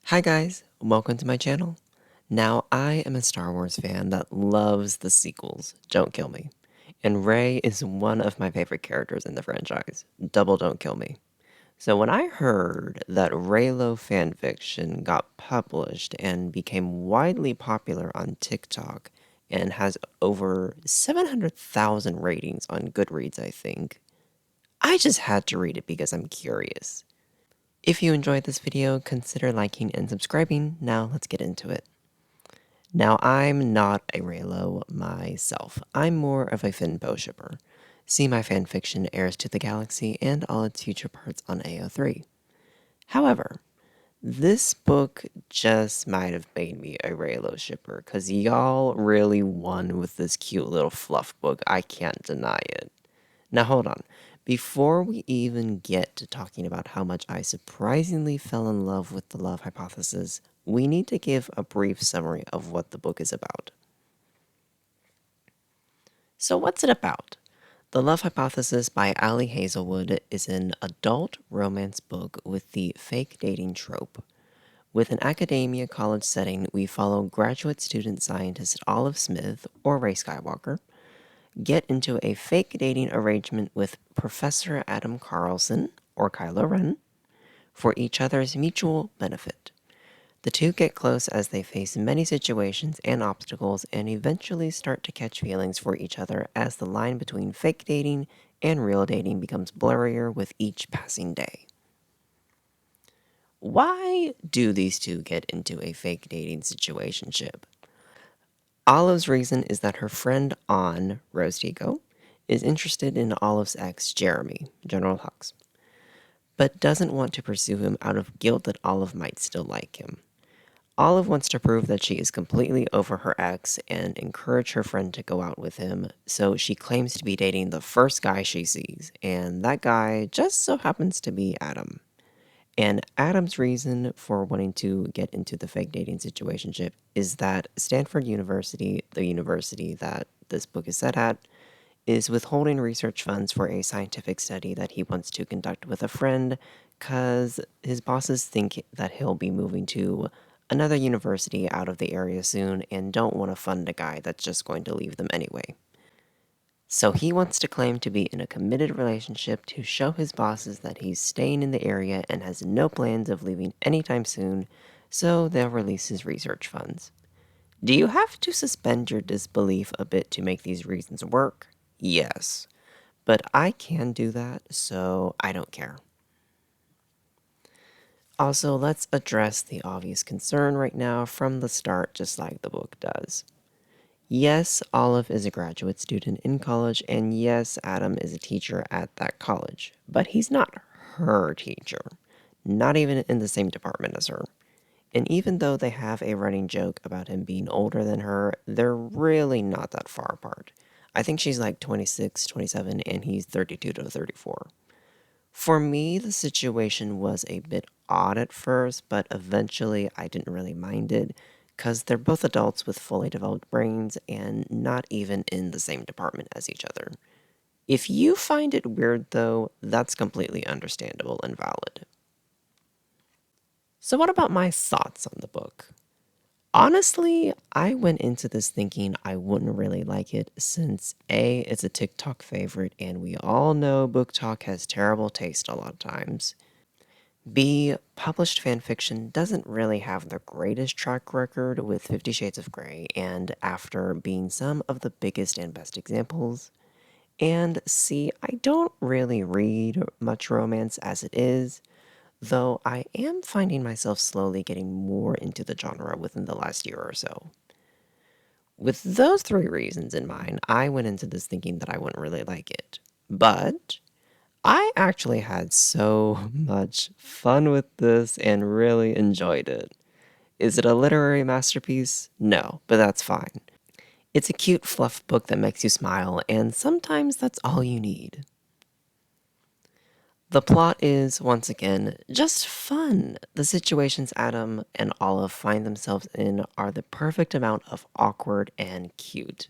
Hi guys, welcome to my channel. Now, I am a Star Wars fan that loves the sequels, Don't Kill Me. And Rey is one of my favorite characters in the franchise, Double Don't Kill Me. So when I heard that Reylo fanfiction got published and became widely popular on TikTok and has over 700,000 ratings on Goodreads, I think, I just had to read it because I'm curious. If you enjoyed this video, consider liking and subscribing. Now let's get into it. Now, I'm not a Reylo myself. I'm more of a Finbo shipper. See my fanfiction Heirs to the Galaxy and all its future parts on AO3. However, this book just might have made me a Reylo shipper, because y'all really won with this cute little fluff book. I can't deny it. Now, hold on. Before we even get to talking about how much I surprisingly fell in love with the love hypothesis, we need to give a brief summary of what the book is about. So, what's it about? The Love Hypothesis by Ali Hazelwood is an adult romance book with the fake dating trope. With an academia college setting, we follow graduate student scientist Olive Smith, or Rey Skywalker, get into a fake dating arrangement with Professor Adam Carlson, or Kylo Ren, for each other's mutual benefit. The two get close as they face many situations and obstacles and eventually start to catch feelings for each other as the line between fake dating and real dating becomes blurrier with each passing day. Why do these two get into a fake dating situationship? Olive's reason is that her friend An, Rose Tico, is interested in Olive's ex, Jeremy, General Hux, but doesn't want to pursue him out of guilt that Olive might still like him. Olive wants to prove that she is completely over her ex and encourage her friend to go out with him, so she claims to be dating the first guy she sees, and that guy just so happens to be Adam. And Adam's reason for wanting to get into the fake dating situationship is that Stanford University, the university that this book is set at, is withholding research funds for a scientific study that he wants to conduct with a friend because his bosses think that he'll be moving to another university out of the area soon and don't want to fund a guy that's just going to leave them anyway. So he wants to claim to be in a committed relationship to show his bosses that he's staying in the area and has no plans of leaving anytime soon, so they'll release his research funds. Do you have to suspend your disbelief a bit to make these reasons work? Yes. But I can do that, so I don't care. Also, let's address the obvious concern right now from the start, just like the book does. Yes, Olive is a graduate student in college, and yes, Adam is a teacher at that college, but he's not her teacher, not even in the same department as her. And even though they have a running joke about him being older than her, they're really not that far apart. I think she's like 26, 27, and he's 32 to 34. For me, the situation was a bit odd at first, but eventually I didn't really mind it because they're both adults with fully developed brains and not even in the same department as each other. If you find it weird, though, that's completely understandable and valid. So, what about my thoughts on the book? Honestly, I went into this thinking I wouldn't really like it since A, it's a TikTok favorite, and we all know book talk has terrible taste a lot of times. B, published fanfiction doesn't really have the greatest track record with 50 Shades of Grey, and After being some of the biggest and best examples. And C, I don't really read much romance as it is, though I am finding myself slowly getting more into the genre within the last year or so. With those three reasons in mind, I went into this thinking that I wouldn't really like it. But I actually had so much fun with this and really enjoyed it. Is it a literary masterpiece? No, but that's fine. It's a cute fluff book that makes you smile, and sometimes that's all you need. The plot is, once again, just fun. The situations Adam and Olive find themselves in are the perfect amount of awkward and cute.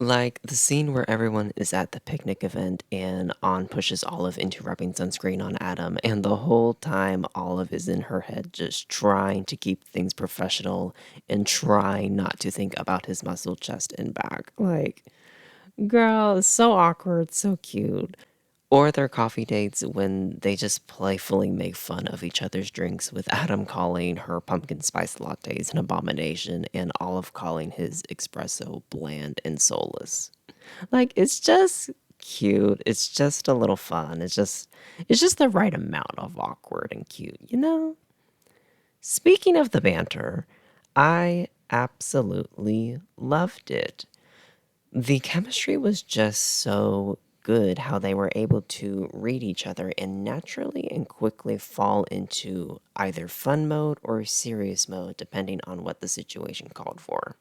Like the scene where everyone is at the picnic event and An pushes Olive into rubbing sunscreen on Adam, and the whole time Olive is in her head just trying to keep things professional and trying not to think about his muscle chest and back. Like, girl, it's so awkward, so cute. Or their coffee dates when they just playfully make fun of each other's drinks, with Adam calling her pumpkin spice lattes an abomination and Olive calling his espresso bland and soulless. Like, it's just cute. It's just a little fun. It's just the right amount of awkward and cute, you know? Speaking of the banter, I absolutely loved it. The chemistry was just so good how they were able to read each other and naturally and quickly fall into either fun mode or serious mode depending on what the situation called for.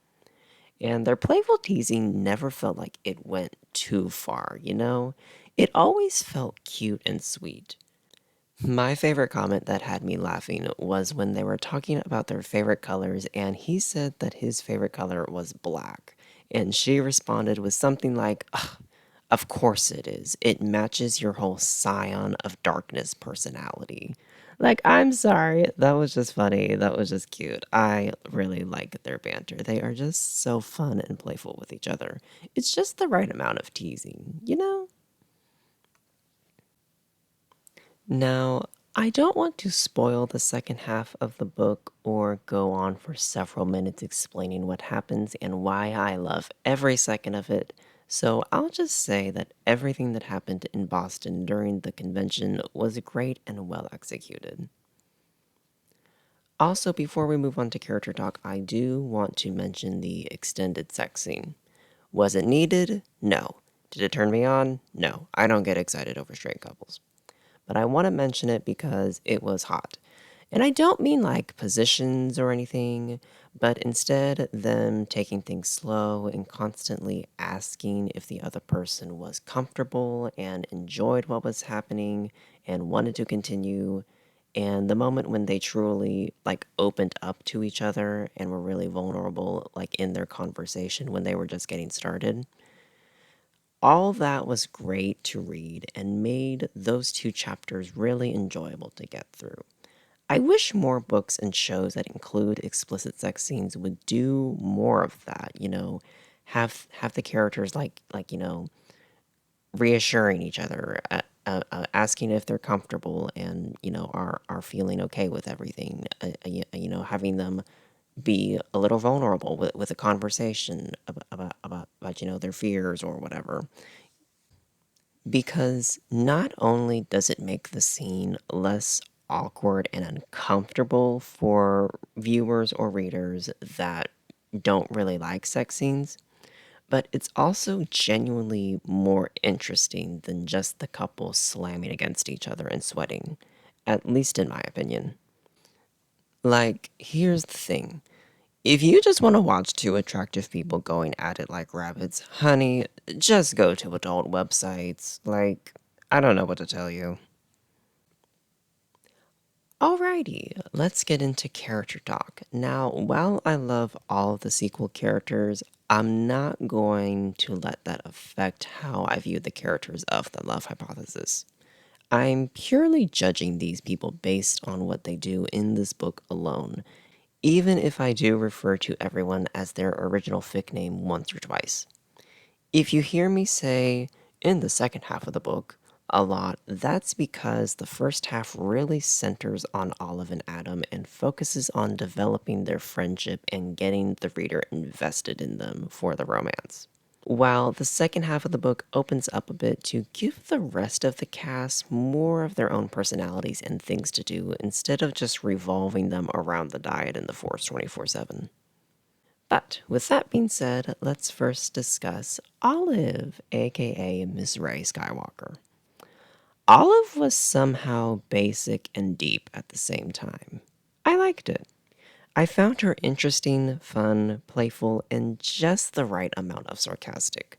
And their playful teasing never felt like it went too far, you know? It always felt cute and sweet. My favorite comment that had me laughing was when they were talking about their favorite colors, and he said that his favorite color was black. And she responded with something like, "Ugh, of course it is. It matches your whole scion of darkness personality." Like, I'm sorry. That was just funny. That was just cute. I really like their banter. They are just so fun and playful with each other. It's just the right amount of teasing, you know? Now, I don't want to spoil the second half of the book or go on for several minutes explaining what happens and why I love every second of it, so I'll just say that everything that happened in Boston during the convention was great and well executed. Also, before we move on to character talk, I do want to mention the extended sex scene. Was it needed? No. Did it turn me on? No. I don't get excited over straight couples. But I want to mention it because it was hot. And I don't mean like positions or anything, but instead them taking things slow and constantly asking if the other person was comfortable and enjoyed what was happening and wanted to continue. And the moment when they truly like opened up to each other and were really vulnerable, like in their conversation when they were just getting started, all that was great to read and made those two chapters really enjoyable to get through. I wish more books and shows that include explicit sex scenes would do more of that, you know, have the characters reassuring each other, asking if they're comfortable and, are feeling okay with everything, having them be a little vulnerable with a conversation about their fears or whatever. Because not only does it make the scene less awkward and uncomfortable for viewers or readers that don't really like sex scenes, but it's also genuinely more interesting than just the couple slamming against each other and sweating, at least in my opinion. Like, here's the thing. If you just want to watch two attractive people going at it like rabbits, honey, just go to adult websites. Like, I don't know what to tell you. Alrighty, let's get into character talk. Now, while I love all of the sequel characters, I'm not going to let that affect how I view the characters of the Love Hypothesis. I'm purely judging these people based on what they do in this book alone, even if I do refer to everyone as their original fic name once or twice. If you hear me say, in the second half of the book, a lot, that's because the first half really centers on Olive and Adam and focuses on developing their friendship and getting the reader invested in them for the romance. While the second half of the book opens up a bit to give the rest of the cast more of their own personalities and things to do instead of just revolving them around the diet and the Force 24/7. But with that being said, let's first discuss Olive, aka Miss Rey Skywalker. Olive was somehow basic and deep at the same time. I liked it. I found her interesting, fun, playful, and just the right amount of sarcastic.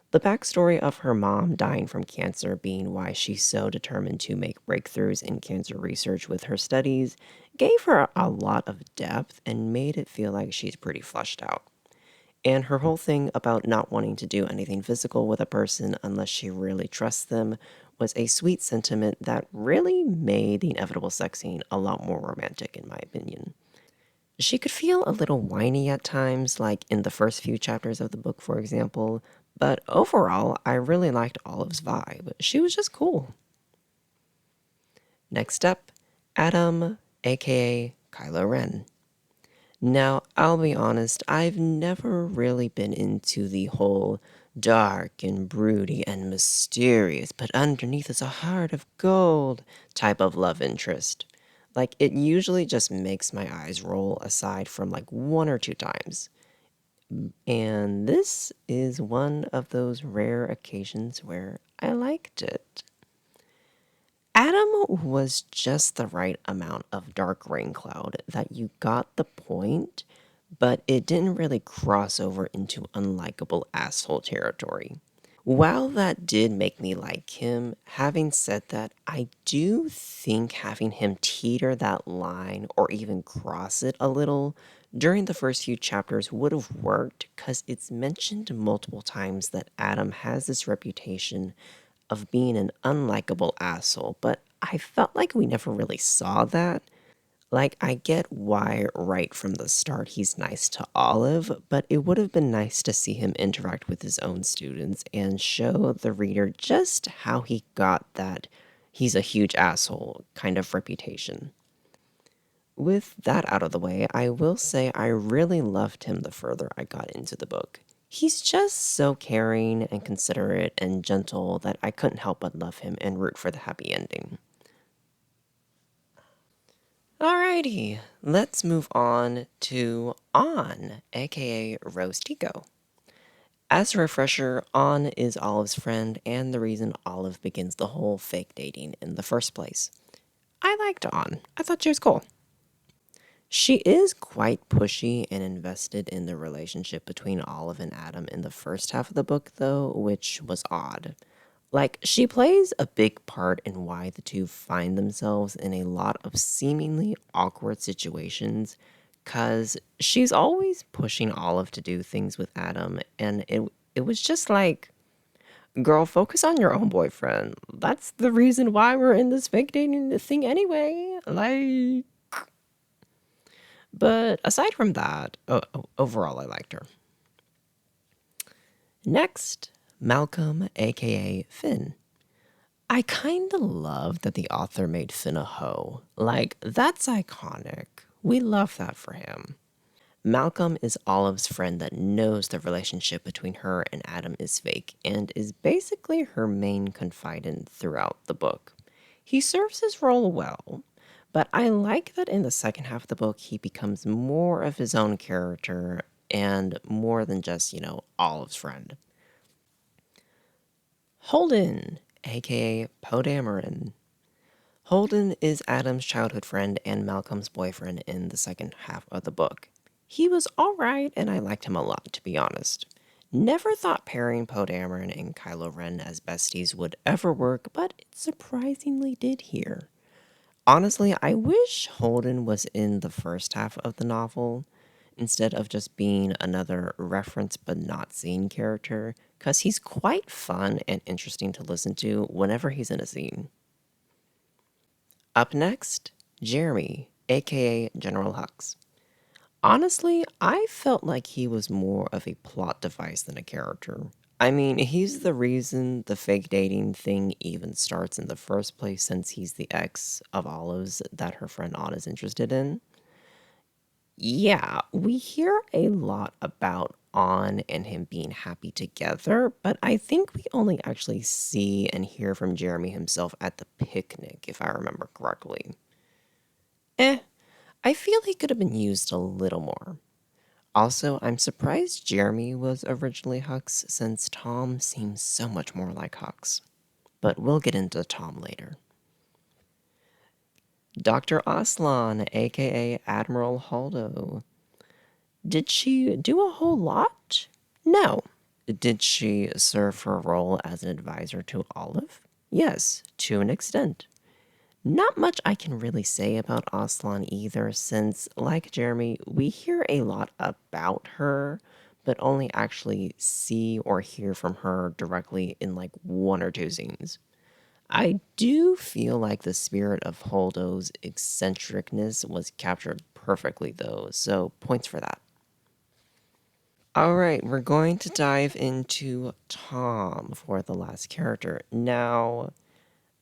The backstory of her mom dying from cancer being why she's so determined to make breakthroughs in cancer research with her studies gave her a lot of depth and made it feel like she's pretty fleshed out. And her whole thing about not wanting to do anything physical with a person unless she really trusts them was a sweet sentiment that really made the inevitable sex scene a lot more romantic, in my opinion. She could feel a little whiny at times, like in the first few chapters of the book, for example, but overall, I really liked Olive's vibe. She was just cool. Next up, Adam, aka Kylo Ren. Now, I'll be honest, I've never really been into the whole dark and broody and mysterious, but underneath is a heart of gold type of love interest. Like, it usually just makes my eyes roll aside from like one or two times. And this is one of those rare occasions where I liked it. Adam was just the right amount of dark rain cloud that you got the point, but it didn't really cross over into unlikable asshole territory. While that did make me like him, having said that, I do think having him teeter that line or even cross it a little during the first few chapters would have worked because it's mentioned multiple times that Adam has this reputation of being an unlikable asshole, but I felt like we never really saw that. Like, I get why right from the start he's nice to Olive, but it would have been nice to see him interact with his own students and show the reader just how he got that he's a huge asshole kind of reputation. With that out of the way, I will say I really loved him the further I got into the book. He's just so caring and considerate and gentle that I couldn't help but love him and root for the happy ending. Alrighty, let's move on to On, aka Rose Tico. As a refresher, On is Olive's friend and the reason Olive begins the whole fake dating in the first place. I liked On. I thought she was cool. She is quite pushy and invested in the relationship between Olive and Adam in the first half of the book, though, which was odd. Like, she plays a big part in why the two find themselves in a lot of seemingly awkward situations, because she's always pushing Olive to do things with Adam, and it was just like, girl, focus on your own boyfriend. That's the reason why we're in this fake dating thing anyway. Like, but aside from that, overall, I liked her. Next, Malcolm, aka Finn. I kinda love that the author made Finn a hoe. Like, that's iconic. We love that for him. Malcolm is Olive's friend that knows the relationship between her and Adam is fake and is basically her main confidant throughout the book. He serves his role well, but I like that in the second half of the book he becomes more of his own character and more than just, Olive's friend. Holden, aka Poe Dameron. Holden is Adam's childhood friend and Malcolm's boyfriend in the second half of the book. He was alright and I liked him a lot, to be honest. Never thought pairing Poe Dameron and Kylo Ren as besties would ever work, but it surprisingly did here. Honestly, I wish Holden was in the first half of the novel instead of just being another reference but not seen character, because he's quite fun and interesting to listen to whenever he's in a scene. Up next, Jeremy, aka General Hux. Honestly, I felt like he was more of a plot device than a character. I mean, he's the reason the fake dating thing even starts in the first place since he's the ex of Olive's that her friend Anna's interested in. Yeah, we hear a lot about On and him being happy together, but I think we only actually see and hear from Jeremy himself at the picnic, if I remember correctly. I feel he could have been used a little more. Also, I'm surprised Jeremy was originally Hux since Tom seems so much more like Hux. But we'll get into Tom later. Dr. Aslan, aka Admiral Haldo. Did she do a whole lot? No. Did she serve her role as an advisor to Olive? Yes, to an extent. Not much I can really say about Aslan either, since, like Jeremy, we hear a lot about her, but only actually see or hear from her directly in like one or two scenes. I do feel like the spirit of Holdo's eccentricness was captured perfectly, though, so points for that. All right, we're going to dive into Tom for the last character. Now,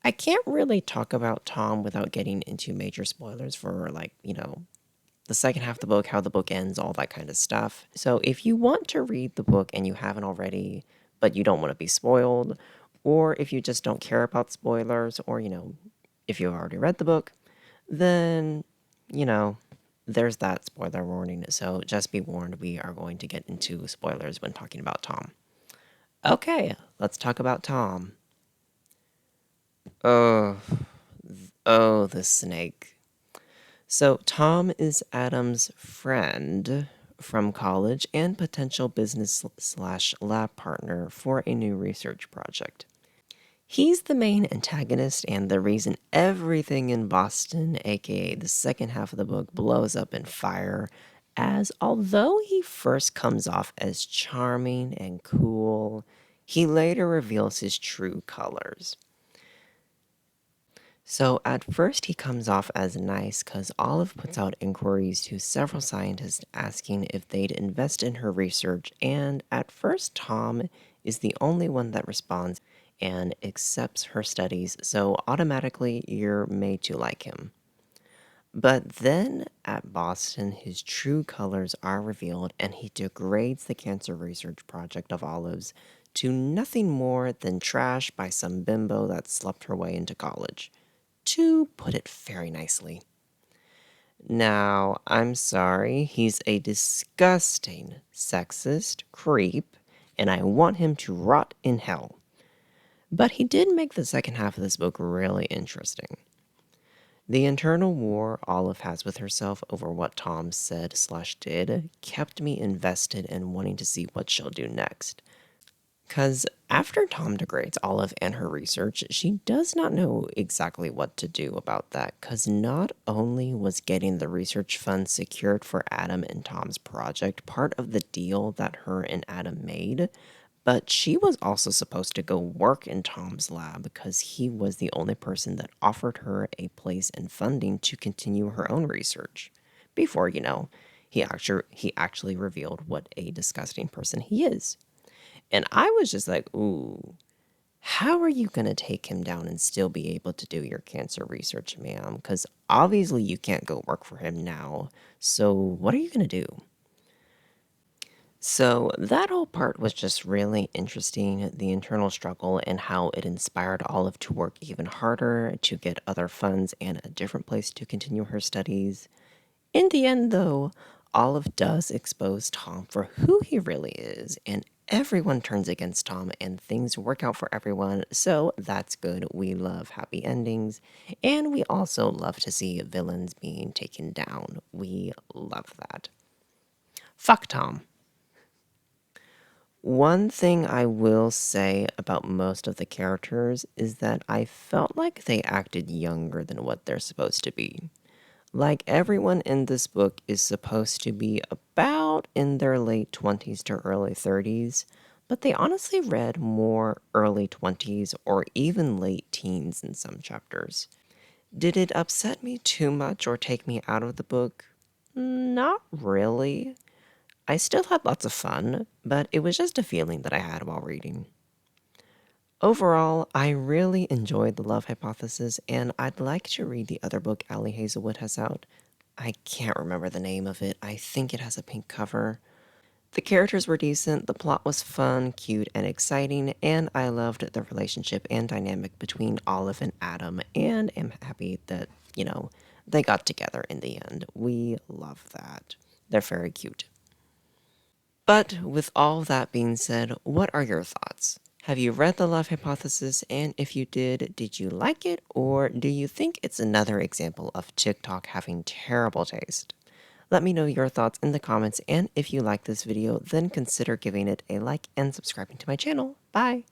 I can't really talk about Tom without getting into major spoilers for, like, the second half of the book, how the book ends, all that kind of stuff. So if you want to read the book and you haven't already, but you don't want to be spoiled, or if you just don't care about spoilers, or, if you've already read the book, then, there's that spoiler warning. So just be warned, we are going to get into spoilers when talking about Tom. Okay, let's talk about Tom. Oh, the snake. So, Tom is Adam's friend from college and potential business/lab partner for a new research project. He's the main antagonist and the reason everything in Boston, aka the second half of the book, blows up in fire. As although he first comes off as charming and cool, he later reveals his true colors. So at first he comes off as nice because Olive puts out inquiries to several scientists asking if they'd invest in her research, and at first Tom is the only one that responds and accepts her studies, so automatically you're made to like him. But then at Boston, his true colors are revealed and he degrades the cancer research project of Olive's to nothing more than trash by some bimbo that slept her way into college, to put it very nicely. Now, I'm sorry, he's a disgusting, sexist creep, and I want him to rot in hell. But he did make the second half of this book really interesting. The internal war Olive has with herself over what Tom said/did kept me invested in wanting to see what she'll do next. Because after Tom degrades Olive and her research, she does not know exactly what to do about that. Because not only was getting the research funds secured for Adam and Tom's project part of the deal that her and Adam made, but she was also supposed to go work in Tom's lab because he was the only person that offered her a place and funding to continue her own research. Before, he actually revealed what a disgusting person he is. And I was just like, ooh, how are you going to take him down and still be able to do your cancer research, ma'am? Because obviously you can't go work for him now. So what are you going to do? So that whole part was just really interesting, the internal struggle and how it inspired Olive to work even harder to get other funds and a different place to continue her studies. In the end, though, Olive does expose Tom for who he really is, and everyone turns against Tom and things work out for everyone, so that's good. We love happy endings, and we also love to see villains being taken down. We love that. Fuck Tom. One thing I will say about most of the characters is that I felt like they acted younger than what they're supposed to be. Like everyone in this book is supposed to be about in their late 20s to early 30s, but they honestly read more early 20s or even late teens in some chapters. Did it upset me too much or take me out of the book? Not really. I still had lots of fun, but it was just a feeling that I had while reading. Overall, I really enjoyed The Love Hypothesis, and I'd like to read the other book Ali Hazelwood has out. I can't remember the name of it. I think it has a pink cover. The characters were decent, the plot was fun, cute, and exciting, and I loved the relationship and dynamic between Olive and Adam, and am happy that, they got together in the end. We love that. They're very cute. But with all that being said, what are your thoughts? Have you read The Love Hypothesis? And if you did you like it? Or do you think it's another example of TikTok having terrible taste? Let me know your thoughts in the comments, and if you like this video, then consider giving it a like and subscribing to my channel. Bye!